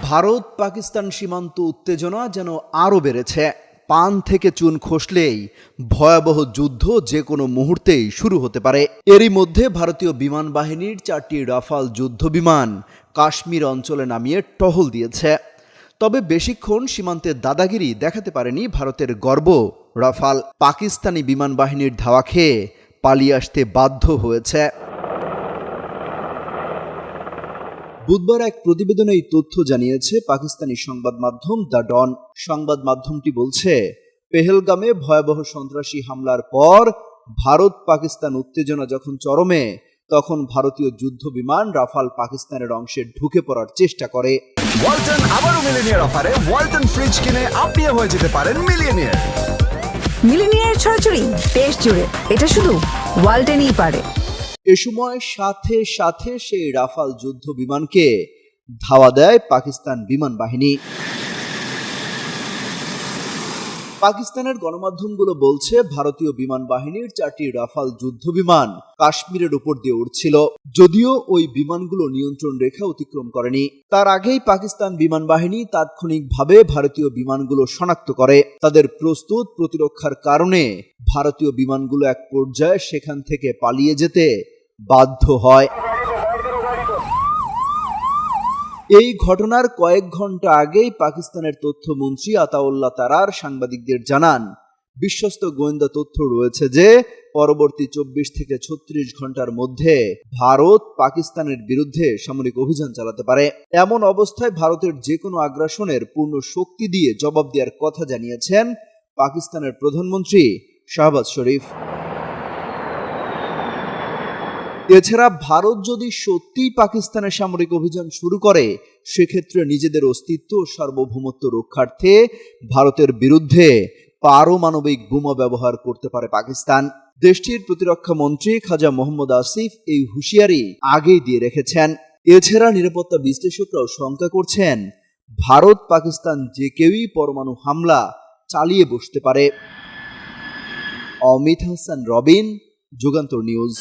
ভারত পাকিস্তান সীমান্ত উত্তেজনা যেন আরও বেড়েছে। পান থেকে চুন খসলেই ভয়াবহ যুদ্ধ যে কোনো মুহূর্তেই শুরু হতে পারে। এরই মধ্যে ভারতীয় বিমান বাহিনীর 4টি রাফাল যুদ্ধ বিমান কাশ্মীর অঞ্চলে নামিয়ে টহল দিয়েছে। তবে বেশিক্ষণ সীমান্তে দাদাগিরি দেখাতে পারেনি ভারতের গর্ব রাফাল। পাকিস্তানি বিমান বাহিনীর ধাওয়া খেয়ে পালিয়ে আসতে বাধ্য হয়েছে। বুধবার এক প্রতিবেদনে এই তথ্য জানিয়েছে পাকিস্তানি সংবাদ মাধ্যম দ্য ডন। সংবাদ মাধ্যমটি বলছে, পেহেলগামে ভয়াবহ সন্ত্রাসী হামলার পর ভারত পাকিস্তান উত্তেজনা যখন চরমে, তখন ভারতীয় যুদ্ধ বিমান রাফাল পাকিস্তানের অংশে ঢুকে পড়ার চেষ্টা করে। ওয়ালটন আবারও মিলিনিয়ার অফারে ওয়ালটন ফ্রিজ কিনে আপনিও হয়ে যেতে পারেন মিলিয়নিয়ার। মিলিনিয়ার ছড়াছড়ি দেশ জুড়ে, এটা শুধু ওয়ালটনই পারে। এ সময় সাথে সাথে সেই রাফাল যুদ্ধ বিমানকে ধাওয়া দেয় পাকিস্তান বিমান বাহিনী। পাকিস্তানের গণমাধ্যমগুলো বলছে, ভারতীয় বিমান বাহিনীর 4টি রাফাল যুদ্ধ বিমান কাশ্মীরের উপর দিয়ে উড়ছিল। যদিও ওই বিমানগুলো নিয়ন্ত্রণ রেখা অতিক্রম করেনি। তার আগেই পাকিস্তান বিমান বাহিনী তাৎক্ষণিকভাবে ভারতীয় বিমানগুলো শনাক্ত করে। তাদের প্রস্তুত প্রতিরক্ষার কারণে ভারতীয় বিমানগুলো এক পর্যায়ে সেখান থেকে পালিয়ে যেতে বাধ্য হয়। এই ঘটনার কয়েক ঘন্টা আগেই পাকিস্তানের তথ্যমন্ত্রী আতাউল্লাহ তারার সাংবাদিকদের জানান, বিশ্বস্ত গোয়েন্দা তথ্য রয়েছে যে পরবর্তী 24 থেকে 36 ঘন্টার মধ্যে ভারত পাকিস্তানের বিরুদ্ধে সামরিক অভিযান চালাতে পারে। এমন অবস্থায় ভারতের যে কোনো আগ্রাসনের পূর্ণ শক্তি দিয়ে জবাব দেওয়ার কথা জানিয়েছেন পাকিস্তানের প্রধানমন্ত্রী শাহবাজ শরীফ। এছাড়া ভারত যদি সত্যিই পাকিস্তানের সামরিক অভিযান শুরু করে, সেক্ষেত্রে নিজেদের অস্তিত্ব ও সার্বভৌমত্ব রক্ষার্থে ভারতের বিরুদ্ধে পারমাণবিক বোমা ব্যবহার করতে পারে পাকিস্তান। দেশটির প্রতিরক্ষা মন্ত্রী খাজা মোহাম্মদ আসিফ এই হুঁশিয়ারি আগেই দিয়ে রেখেছেন। এছাড়া নিরাপত্তা বিশ্লেষকরাও শঙ্কা করছেন, ভারত পাকিস্তান যে কেউই পরমাণু হামলা চালিয়ে বসতে পারে। অমিত হাসান রবিন, যুগান্তর নিউজ।